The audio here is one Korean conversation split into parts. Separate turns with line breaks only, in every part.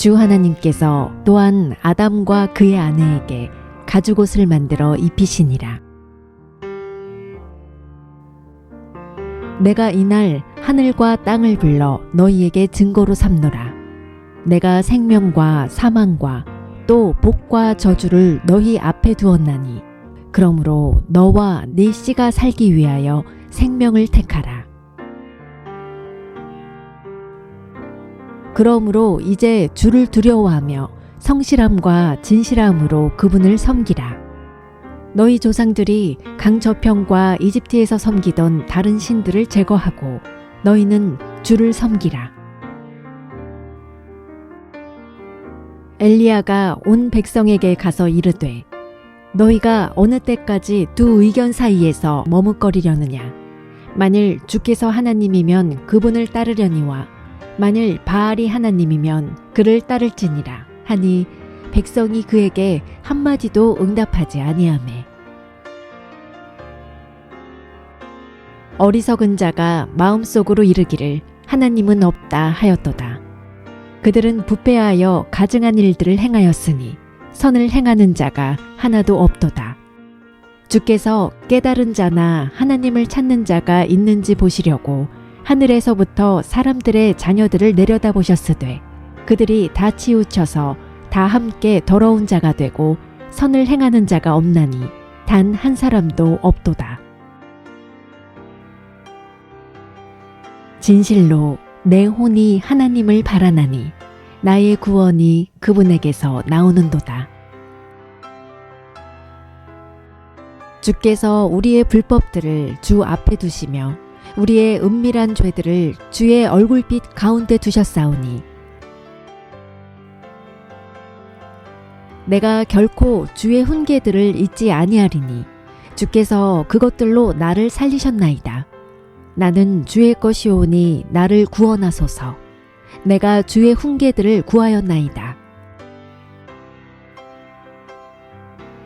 주 하나님께서 또한 아담과 그의 아내에게 가죽옷을 만들어 입히시니라. 내가 이날 하늘과 땅을 불러 너희에게 증거로 삼노라. 내가 생명과 사망과 또 복과 저주를 너희 앞에 두었나니 그러므로 너와 네 씨가 살기 위하여 생명을 택하라. 그러므로 이제 주를 두려워하며 성실함과 진실함으로 그분을 섬기라. 너희 조상들이 강저평과 이집트에서 섬기던 다른 신들을 제거하고 너희는 주를 섬기라. 엘리야가 온 백성에게 가서 이르되 너희가 어느 때까지 두 의견 사이에서 머뭇거리려느냐. 만일 주께서 하나님이면 그분을 따르려니와 만일 바알이 하나님이면 그를 따를지니라 하니 백성이 그에게 한마디도 응답하지 아니하매 어리석은 자가 마음속으로 이르기를 하나님은 없다 하였도다. 그들은 부패하여 가증한 일들을 행하였으니 선을 행하는 자가 하나도 없도다. 주께서 깨달은 자나 하나님을 찾는 자가 있는지 보시려고 하늘에서부터 사람들의 자녀들을 내려다보셨으되 그들이 다 치우쳐서 다 함께 더러운 자가 되고 선을 행하는 자가 없나니 단 한 사람도 없도다. 진실로 내 혼이 하나님을 바라나니 나의 구원이 그분에게서 나오는도다. 주께서 우리의 불법들을 주 앞에 두시며 우리의 은밀한 죄들을 주의 얼굴빛 가운데 두셨사오니 내가 결코 주의 훈계들을 잊지 아니하리니 주께서 그것들로 나를 살리셨나이다. 나는 주의 것이오니 나를 구원하소서. 내가 주의 훈계들을 구하였나이다.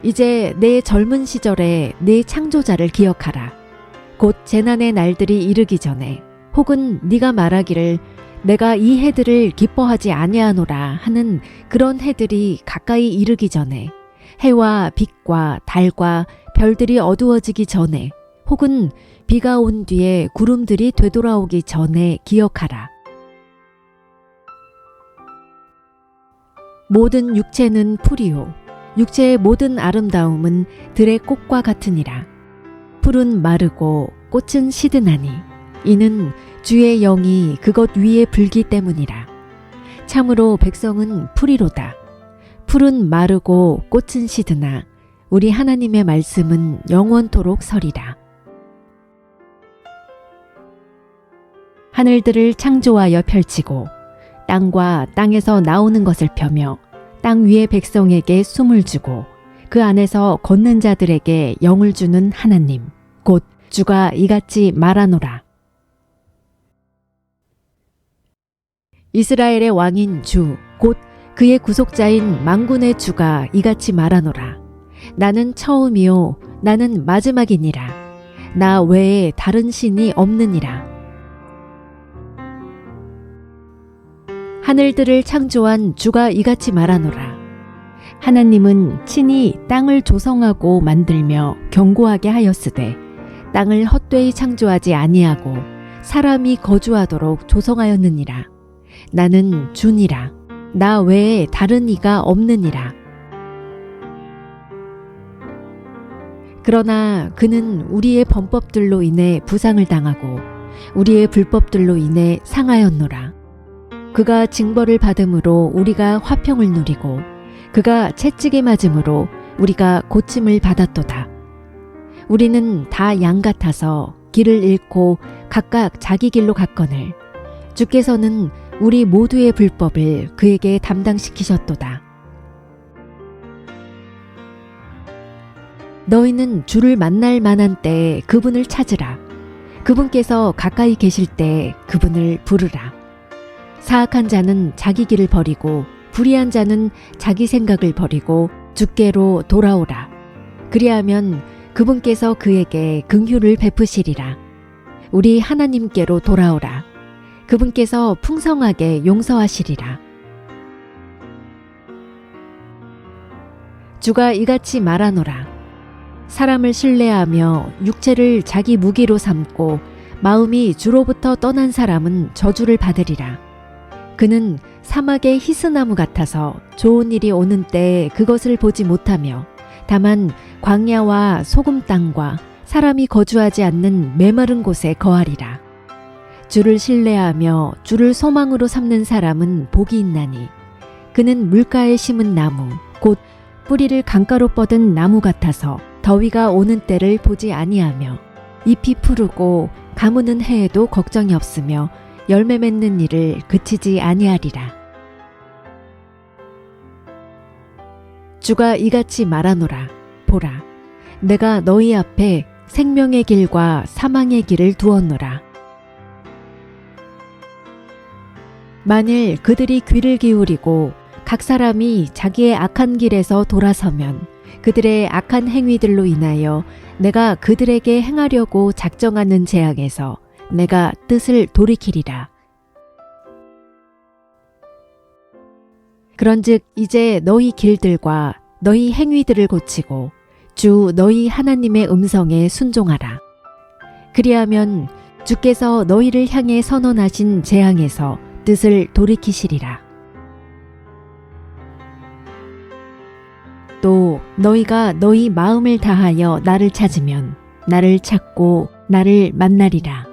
이제 내 젊은 시절에 내 창조자를 기억하라. 곧 재난의 날들이 이르기 전에 혹은 네가 말하기를 내가 이 해들을 기뻐하지 아니하노라 하는 그런 해들이 가까이 이르기 전에 해와 빛과 달과 별들이 어두워지기 전에 혹은 비가 온 뒤에 구름들이 되돌아오기 전에 기억하라. 모든 육체는 풀이요 육체의 모든 아름다움은 들의 꽃과 같으니라. 풀은 마르고 꽃은 시드나니 이는 주의 영이 그것 위에 불기 때문이라. 참으로 백성은 풀이로다. 풀은 마르고 꽃은 시드나 우리 하나님의 말씀은 영원토록 서리라. 하늘들을 창조하여 펼치고 땅과 땅에서 나오는 것을 펴며 땅 위의 백성에게 숨을 주고 그 안에서 걷는 자들에게 영을 주는 하나님 곧 주가 이같이 말하노라. 이스라엘의 왕인 주 곧 그의 구속자인 만군의 주가 이같이 말하노라. 나는 처음이요 나는 마지막이니라. 나 외에 다른 신이 없느니라. 하늘들을 창조한 주가 이같이 말하노라. 하나님은 친히 땅을 조성하고 만들며 견고하게 하였으되 땅을 헛되이 창조하지 아니하고 사람이 거주하도록 조성하였느니라. 나는 주니라. 나 외에 다른 이가 없느니라. 그러나 그는 우리의 범법들로 인해 부상을 당하고 우리의 불법들로 인해 상하였노라. 그가 징벌을 받음으로 우리가 화평을 누리고 그가 채찍에 맞음으로 우리가 고침을 받았도다. 우리는 다 양 같아서 길을 잃고 각각 자기 길로 갔거늘 주께서는 우리 모두의 불법을 그에게 담당시키셨도다. 너희는 주를 만날 만한 때에 그분을 찾으라. 그분께서 가까이 계실 때 그분을 부르라. 사악한 자는 자기 길을 버리고 불의한 자는 자기 생각을 버리고 주께로 돌아오라. 그리하면 그분께서 그에게 긍휼을 베푸시리라. 우리 하나님께로 돌아오라. 그분께서 풍성하게 용서하시리라. 주가 이같이 말하노라. 사람을 신뢰하며 육체를 자기 무기로 삼고 마음이 주로부터 떠난 사람은 저주를 받으리라. 그는 사막의 히스나무 같아서 좋은 일이 오는 때에 그것을 보지 못하며 다만 광야와 소금 땅과 사람이 거주하지 않는 메마른 곳에 거하리라. 주를 신뢰하며 주를 소망으로 삼는 사람은 복이 있나니 그는 물가에 심은 나무 곧 뿌리를 강가로 뻗은 나무 같아서 더위가 오는 때를 보지 아니하며 잎이 푸르고 가무는 해에도 걱정이 없으며 열매 맺는 일을 그치지 아니하리라. 주가 이같이 말하노라. 보라, 내가 너희 앞에 생명의 길과 사망의 길을 두었노라. 만일 그들이 귀를 기울이고 각 사람이 자기의 악한 길에서 돌아서면 그들의 악한 행위들로 인하여 내가 그들에게 행하려고 작정하는 재앙에서 내가 뜻을 돌이키리라. 그런즉 이제 너희 길들과 너희 행위들을 고치고 주 너희 하나님의 음성에 순종하라. 그리하면 주께서 너희를 향해 선언하신 재앙에서 뜻을 돌이키시리라. 또 너희가 너희 마음을 다하여 나를 찾으면 나를 찾고 나를 만나리라.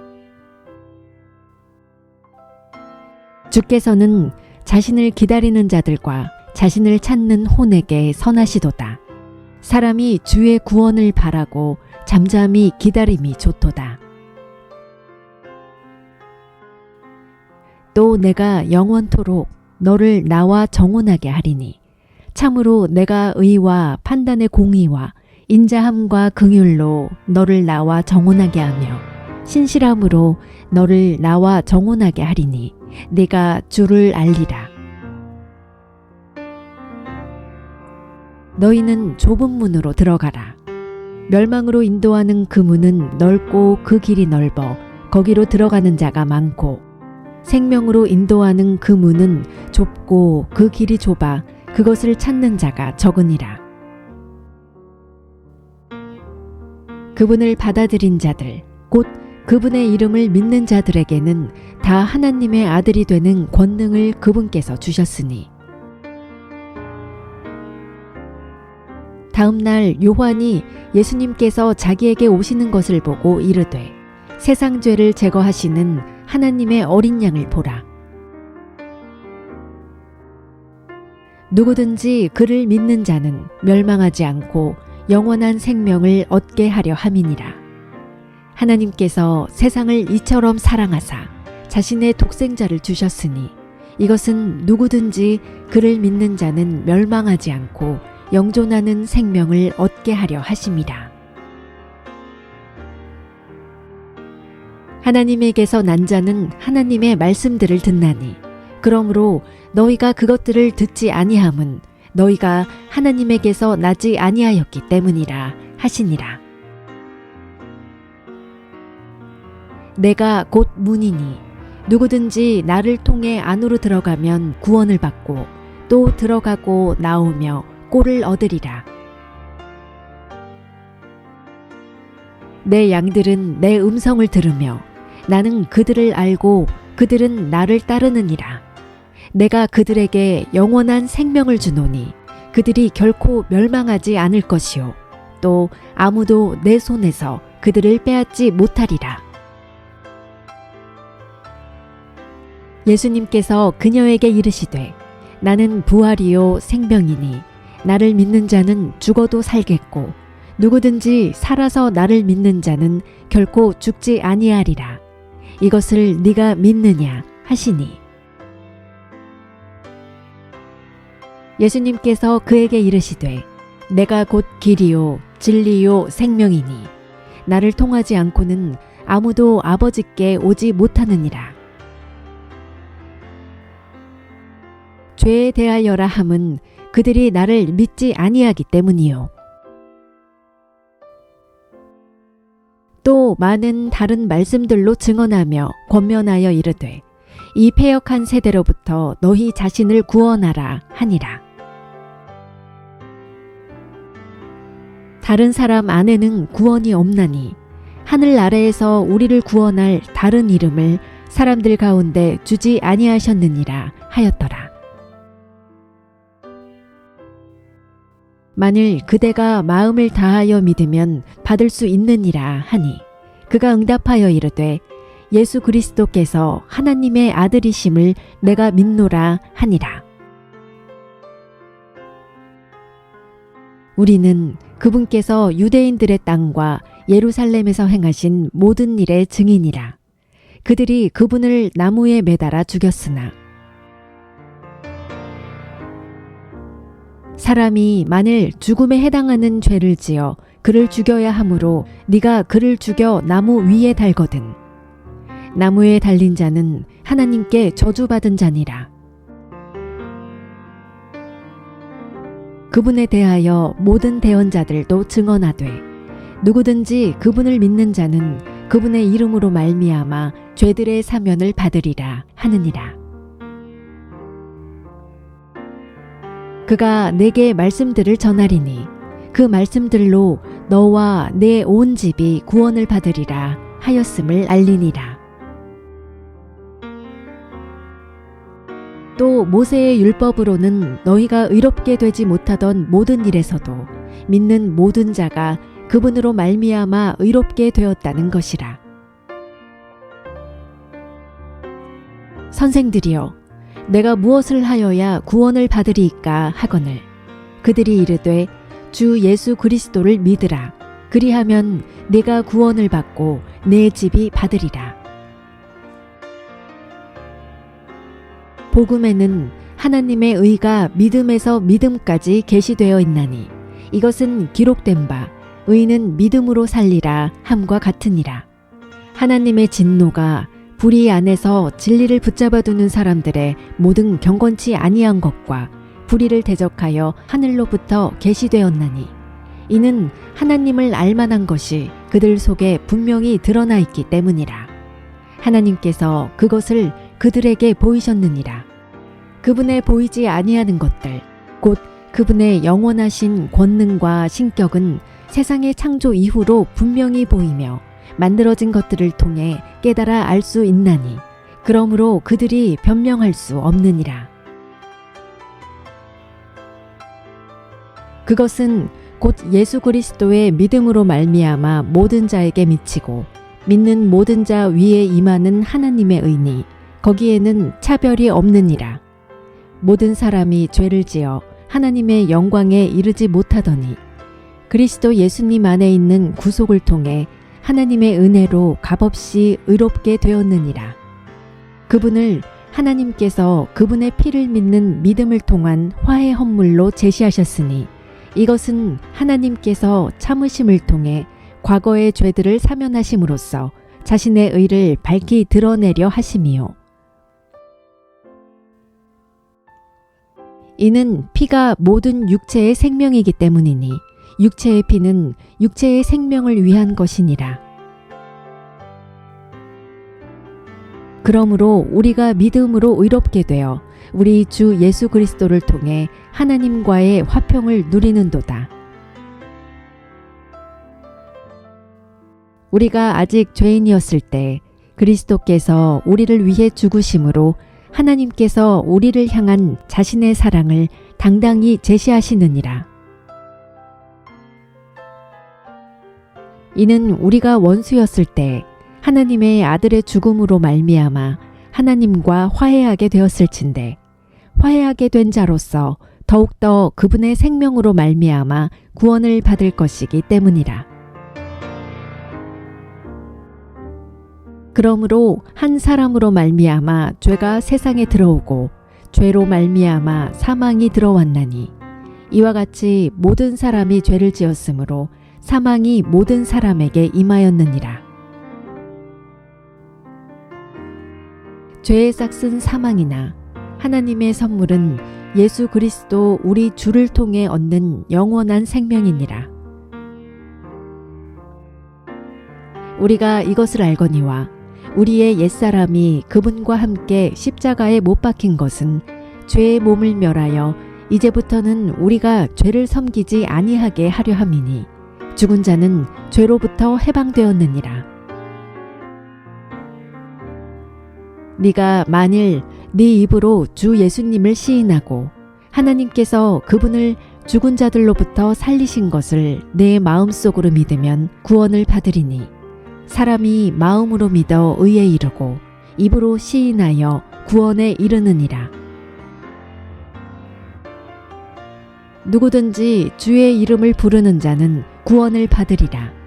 주께서는 자신을 기다리는 자들과 자신을 찾는 혼에게 선하시도다. 사람이 주의 구원을 바라고 잠잠히 기다림이 좋도다. 또 내가 영원토록 너를 나와 정혼하게 하리니 참으로 내가 의와 판단의 공의와 인자함과 긍휼로 너를 나와 정혼하게 하며 신실함으로 너를 나와 정혼하게 하리니 네가 주를 알리라. 너희는 좁은 문으로 들어가라. 멸망으로 인도하는 그 문은 넓고 그 길이 넓어 거기로 들어가는 자가 많고 생명으로 인도하는 그 문은 좁고 그 길이 좁아 그것을 찾는 자가 적으니라. 그분을 받아들인 자들, 곧 그분의 이름을 믿는 자들에게는 다 하나님의 아들이 되는 권능을 그분께서 주셨으니. 다음 날 요한이 예수님께서 자기에게 오시는 것을 보고 이르되 세상 죄를 제거하시는 하나님의 어린 양을 보라. 누구든지 그를 믿는 자는 멸망하지 않고 영원한 생명을 얻게 하려 함이니라. 하나님께서 세상을 이처럼 사랑하사 자신의 독생자를 주셨으니 이것은 누구든지 그를 믿는 자는 멸망하지 않고 영존하는 생명을 얻게 하려 하심이라. 하나님에게서 난 자는 하나님의 말씀들을 듣나니 그러므로 너희가 그것들을 듣지 아니함은 너희가 하나님에게서 나지 아니하였기 때문이라 하시니라. 내가 곧 문이니 누구든지 나를 통해 안으로 들어가면 구원을 받고 또 들어가고 나오며 꼴을 얻으리라. 내 양들은 내 음성을 들으며 나는 그들을 알고 그들은 나를 따르느니라. 내가 그들에게 영원한 생명을 주노니 그들이 결코 멸망하지 않을 것이요 또 아무도 내 손에서 그들을 빼앗지 못하리라. 예수님께서 그녀에게 이르시되 나는 부활이요 생명이니 나를 믿는 자는 죽어도 살겠고 누구든지 살아서 나를 믿는 자는 결코 죽지 아니하리라. 이것을 네가 믿느냐 하시니 예수님께서 그에게 이르시되 내가 곧 길이요 진리요 생명이니 나를 통하지 않고는 아무도 아버지께 오지 못하느니라. 죄에 대하여라 함은 그들이 나를 믿지 아니하기 때문이요. 또 많은 다른 말씀들로 증언하며 권면하여 이르되 이 패역한 세대로부터 너희 자신을 구원하라 하니라. 다른 사람 안에는 구원이 없나니 하늘 아래에서 우리를 구원할 다른 이름을 사람들 가운데 주지 아니하셨느니라 하였더라. 만일 그대가 마음을 다하여 믿으면 받을 수 있느니라 하니 그가 응답하여 이르되 예수 그리스도께서 하나님의 아들이심을 내가 믿노라 하니라. 우리는 그분께서 유대인들의 땅과 예루살렘에서 행하신 모든 일의 증인이라. 그들이 그분을 나무에 매달아 죽였으나 사람이 만일 죽음에 해당하는 죄를 지어 그를 죽여야 하므로 네가 그를 죽여 나무 위에 달거든. 나무에 달린 자는 하나님께 저주받은 자니라. 그분에 대하여 모든 대언자들도 증언하되 누구든지 그분을 믿는 자는 그분의 이름으로 말미암아 죄들의 사면을 받으리라 하느니라. 그가 내게 말씀들을 전하리니 그 말씀들로 너와 내 온 집이 구원을 받으리라 하였음을 알리니라. 또 모세의 율법으로는 너희가 의롭게 되지 못하던 모든 일에서도 믿는 모든 자가 그분으로 말미암아 의롭게 되었다는 것이라. 선생들이여, 내가 무엇을 하여야 구원을 받으리이까 하거늘 그들이 이르되 주 예수 그리스도를 믿으라. 그리하면 네가 구원을 받고 내 집이 받으리라. 복음에는 하나님의 의가 믿음에서 믿음까지 계시되어 있나니 이것은 기록된 바 의는 믿음으로 살리라 함과 같으니라. 하나님의 진노가 불의 안에서 진리를 붙잡아두는 사람들의 모든 경건치 아니한 것과 불의를 대적하여 하늘로부터 계시되었나니 이는 하나님을 알만한 것이 그들 속에 분명히 드러나 있기 때문이라. 하나님께서 그것을 그들에게 보이셨느니라. 그분의 보이지 아니하는 것들 곧 그분의 영원하신 권능과 신격은 세상의 창조 이후로 분명히 보이며 만들어진 것들을 통해 깨달아 알 수 있나니 그러므로 그들이 변명할 수 없느니라. 그것은 곧 예수 그리스도의 믿음으로 말미암아 모든 자에게 미치고 믿는 모든 자 위에 임하는 하나님의 의니 거기에는 차별이 없느니라. 모든 사람이 죄를 지어 하나님의 영광에 이르지 못하더니 그리스도 예수님 안에 있는 구속을 통해 하나님의 은혜로 값없이 의롭게 되었느니라. 그분을 하나님께서 그분의 피를 믿는 믿음을 통한 화해 헌물로 제시하셨으니 이것은 하나님께서 참으심을 통해 과거의 죄들을 사면하심으로써 자신의 의를 밝히 드러내려 하심이요. 이는 피가 모든 육체의 생명이기 때문이니 육체의 피는 육체의 생명을 위한 것이니라. 그러므로 우리가 믿음으로 의롭게 되어 우리 주 예수 그리스도를 통해 하나님과의 화평을 누리는도다. 우리가 아직 죄인이었을 때 그리스도께서 우리를 위해 죽으심으로 하나님께서 우리를 향한 자신의 사랑을 당당히 제시하시느니라. 이는 우리가 원수였을 때 하나님의 아들의 죽음으로 말미암아 하나님과 화해하게 되었을진데 화해하게 된 자로서 더욱더 그분의 생명으로 말미암아 구원을 받을 것이기 때문이라. 그러므로 한 사람으로 말미암아 죄가 세상에 들어오고 죄로 말미암아 사망이 들어왔나니 이와 같이 모든 사람이 죄를 지었으므로 사망이 모든 사람에게 임하였느니라. 죄의 싹은 사망이나 하나님의 선물은 예수 그리스도 우리 주를 통해 얻는 영원한 생명이니라. 우리가 이것을 알거니와 우리의 옛사람이 그분과 함께 십자가에 못 박힌 것은 죄의 몸을 멸하여 이제부터는 우리가 죄를 섬기지 아니하게 하려 함이니 죽은 자는 죄로부터 해방되었느니라. 네가 만일 네 입으로 주 예수님을 시인하고 하나님께서 그분을 죽은 자들로부터 살리신 것을 내 마음속으로 믿으면 구원을 받으리니 사람이 마음으로 믿어 의에 이르고 입으로 시인하여 구원에 이르느니라. 누구든지 주의 이름을 부르는 자는 구원을 받으리라.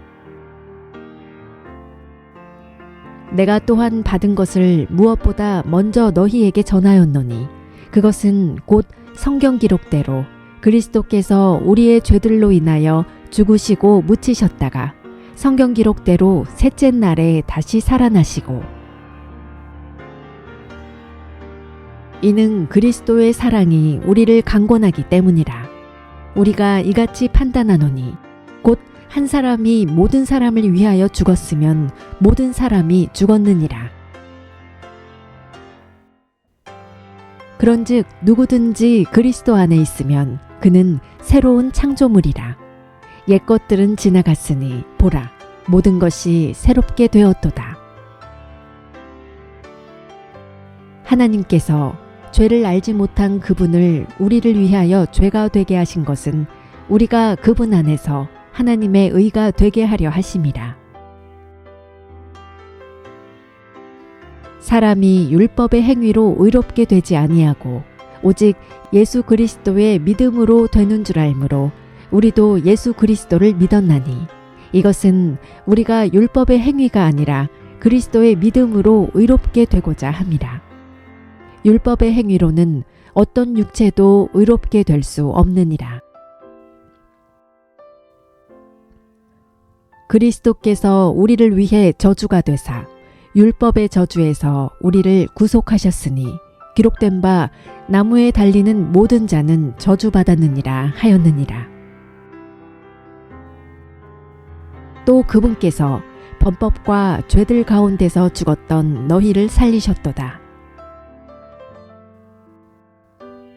내가 또한 받은 것을 무엇보다 먼저 너희에게 전하였노니 그것은 곧 성경 기록대로 그리스도께서 우리의 죄들로 인하여 죽으시고 묻히셨다가 성경 기록대로 셋째 날에 다시 살아나시고 이는 그리스도의 사랑이 우리를 강권하기 때문이라. 우리가 이같이 판단하노니 곧 한 사람이 모든 사람을 위하여 죽었으면 모든 사람이 죽었느니라. 그런즉 누구든지 그리스도 안에 있으면 그는 새로운 창조물이라. 옛 것들은 지나갔으니 보라 모든 것이 새롭게 되었도다. 하나님께서 죄를 알지 못한 그분을 우리를 위하여 죄가 되게 하신 것은 우리가 그분 안에서 하나님의 의가 되게 하려 하심이라. 사람이 율법의 행위로 의롭게 되지 아니하고 오직 예수 그리스도의 믿음으로 되는 줄 알므로 우리도 예수 그리스도를 믿었나니 이것은 우리가 율법의 행위가 아니라 그리스도의 믿음으로 의롭게 되고자 함이라. 율법의 행위로는 어떤 육체도 의롭게 될 수 없느니라. 그리스도께서 우리를 위해 저주가 되사 율법의 저주에서 우리를 구속하셨으니 기록된 바 나무에 달리는 모든 자는 저주받았느니라 하였느니라. 또 그분께서 범법과 죄들 가운데서 죽었던 너희를 살리셨도다.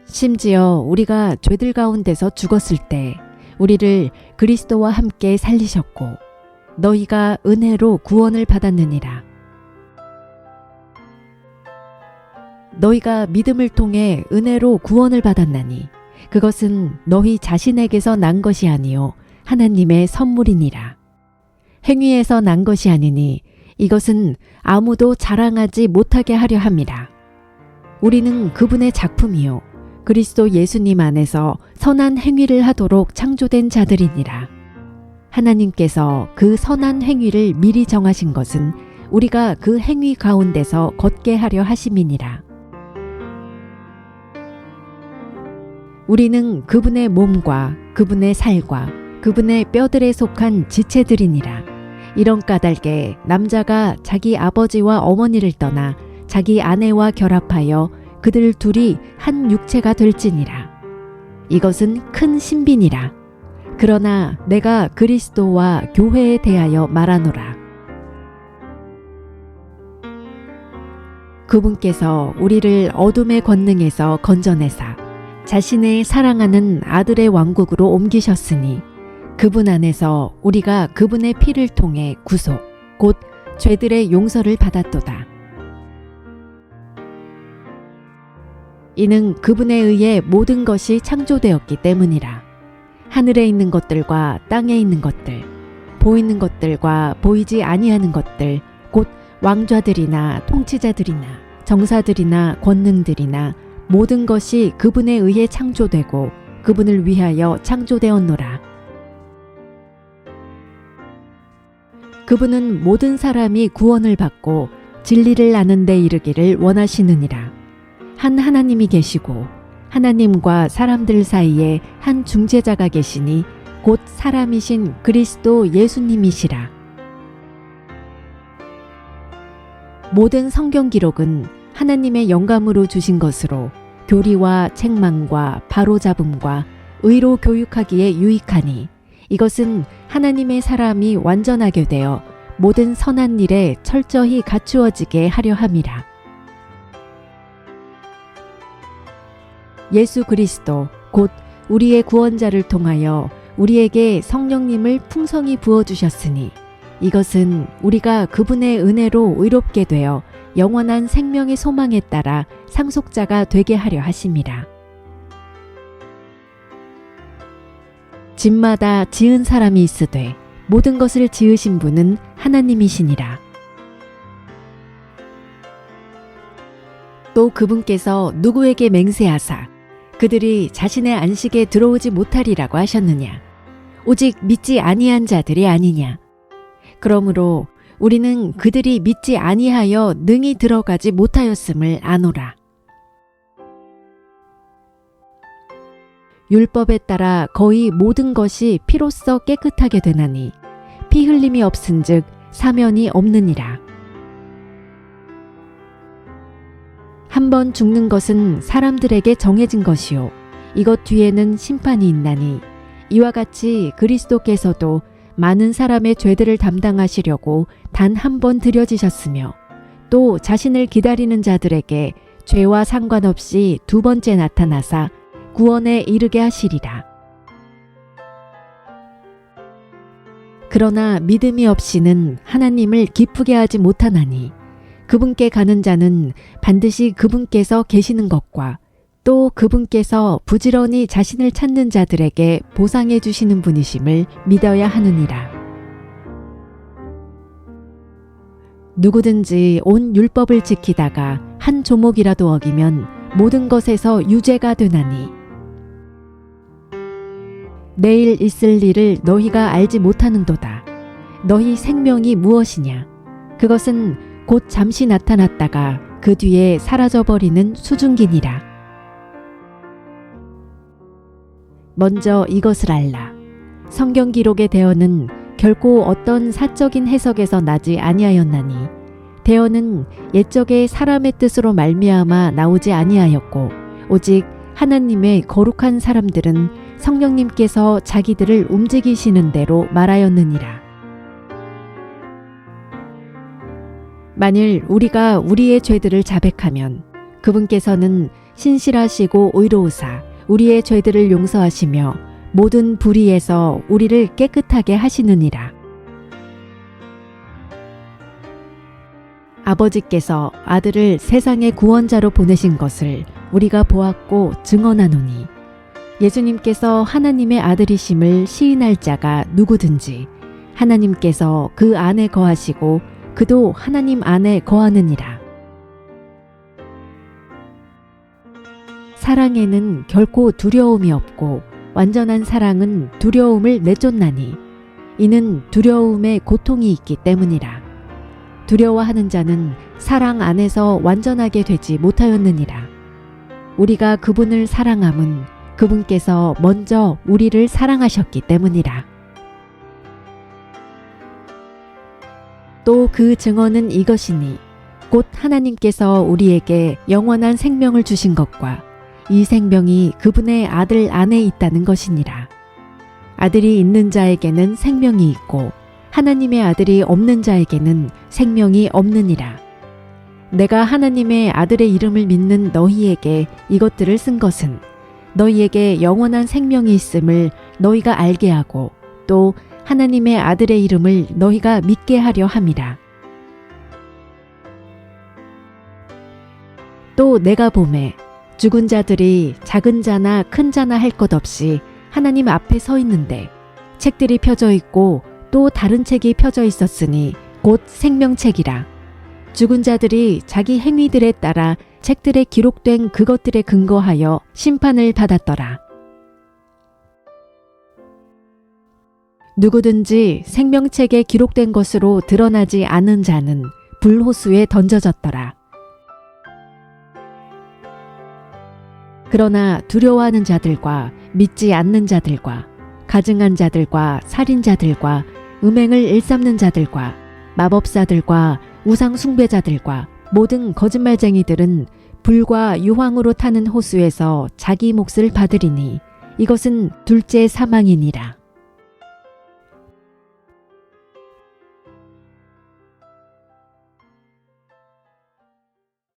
심지어 우리가 죄들 가운데서 죽었을 때 우리를 그리스도와 함께 살리셨고 너희가 은혜로 구원을 받았느니라. 너희가 믿음을 통해 은혜로 구원을 받았나니 그것은 너희 자신에게서 난 것이 아니요 하나님의 선물이니라. 행위에서 난 것이 아니니 이것은 아무도 자랑하지 못하게 하려 함이라. 우리는 그분의 작품이요 그리스도 예수님 안에서 선한 행위를 하도록 창조된 자들이니라. 하나님께서 그 선한 행위를 미리 정하신 것은 우리가 그 행위 가운데서 걷게 하려 하심이니라. 우리는 그분의 몸과 그분의 살과 그분의 뼈들에 속한 지체들이니라. 이런 까닭에 남자가 자기 아버지와 어머니를 떠나 자기 아내와 결합하여 그들 둘이 한 육체가 될지니라. 이것은 큰 신비니라. 그러나 내가 그리스도와 교회에 대하여 말하노라. 그분께서 우리를 어둠의 권능에서 건져내사 자신의 사랑하는 아들의 왕국으로 옮기셨으니 그분 안에서 우리가 그분의 피를 통해 구속, 곧 죄들의 용서를 받았도다. 이는 그분에 의해 모든 것이 창조되었기 때문이라. 하늘에 있는 것들과 땅에 있는 것들, 보이는 것들과 보이지 아니하는 것들, 곧 왕좌들이나 통치자들이나 정사들이나 권능들이나 모든 것이 그분에 의해 창조되고 그분을 위하여 창조되었노라. 그분은 모든 사람이 구원을 받고 진리를 아는 데 이르기를 원하시느니라. 한 하나님이 계시고 하나님과 사람들 사이에 한 중재자가 계시니 곧 사람이신 그리스도 예수님이시라. 모든 성경 기록은 하나님의 영감으로 주신 것으로 교리와 책망과 바로잡음과 의로 교육하기에 유익하니 이것은 하나님의 사람이 완전하게 되어 모든 선한 일에 철저히 갖추어지게 하려 함이라. 예수 그리스도 곧 우리의 구원자를 통하여 우리에게 성령님을 풍성히 부어주셨으니 이것은 우리가 그분의 은혜로 의롭게 되어 영원한 생명의 소망에 따라 상속자가 되게 하려 하심이라. 집마다 지은 사람이 있으되 모든 것을 지으신 분은 하나님이시니라. 또 그분께서 누구에게 맹세하사 그들이 자신의 안식에 들어오지 못하리라고 하셨느냐? 오직 믿지 아니한 자들이 아니냐? 그러므로 우리는 그들이 믿지 아니하여 능히 들어가지 못하였음을 아노라. 율법에 따라 거의 모든 것이 피로써 깨끗하게 되나니 피 흘림이 없은즉 사면이 없느니라. 한 번 죽는 것은 사람들에게 정해진 것이요 이것 뒤에는 심판이 있나니 이와 같이 그리스도께서도 많은 사람의 죄들을 담당하시려고 단 한 번 드려지셨으며 또 자신을 기다리는 자들에게 죄와 상관없이 두 번째 나타나사 구원에 이르게 하시리라. 그러나 믿음이 없이는 하나님을 기쁘게 하지 못하나니 그분께 가는 자는 반드시 그분께서 계시는 것과 또 그분께서 부지런히 자신을 찾는 자들에게 보상해 주시는 분이심을 믿어야 하느니라. 누구든지 온 율법을 지키다가 한 조목이라도 어기면 모든 것에서 유죄가 되나니 내일 있을 일을 너희가 알지 못하는도다. 너희 생명이 무엇이냐? 그것은 곧 잠시 나타났다가 그 뒤에 사라져버리는 수증기니라. 먼저 이것을 알라. 성경 기록의 대언은 결코 어떤 사적인 해석에서 나지 아니하였나니 대언은 옛적의 사람의 뜻으로 말미암아 나오지 아니하였고 오직 하나님의 거룩한 사람들은 성령님께서 자기들을 움직이시는 대로 말하였느니라. 만일 우리가 우리의 죄들을 자백하면 그분께서는 신실하시고 의로우사 우리의 죄들을 용서하시며 모든 불의에서 우리를 깨끗하게 하시느니라. 아버지께서 아들을 세상의 구원자로 보내신 것을 우리가 보았고 증언하노니 예수님께서 하나님의 아들이심을 시인할 자가 누구든지 하나님께서 그 안에 거하시고 그도 하나님 안에 거하느니라. 사랑에는 결코 두려움이 없고 완전한 사랑은 두려움을 내쫓나니 이는 두려움에 고통이 있기 때문이라. 두려워하는 자는 사랑 안에서 완전하게 되지 못하였느니라. 우리가 그분을 사랑함은 그분께서 먼저 우리를 사랑하셨기 때문이라. 또 그 증언은 이것이니 곧 하나님께서 우리에게 영원한 생명을 주신 것과 이 생명이 그분의 아들 안에 있다는 것이니라. 아들이 있는 자에게는 생명이 있고 하나님의 아들이 없는 자에게는 생명이 없느니라. 내가 하나님의 아들의 이름을 믿는 너희에게 이것들을 쓴 것은 너희에게 영원한 생명이 있음을 너희가 알게 하고 또 하나님의 아들의 이름을 너희가 믿게 하려 함이라. 또 내가 보매 죽은 자들이 작은 자나 큰 자나 할 것 없이 하나님 앞에 서 있는데 책들이 펴져 있고 또 다른 책이 펴져 있었으니 곧 생명책이라. 죽은 자들이 자기 행위들에 따라 책들에 기록된 그것들에 근거하여 심판을 받았더라. 누구든지 생명책에 기록된 것으로 드러나지 않은 자는 불호수에 던져졌더라. 그러나 두려워하는 자들과 믿지 않는 자들과 가증한 자들과 살인자들과 음행을 일삼는 자들과 마법사들과 우상 숭배자들과 모든 거짓말쟁이들은 불과 유황으로 타는 호수에서 자기 몫을 받으리니 이것은 둘째 사망이니라.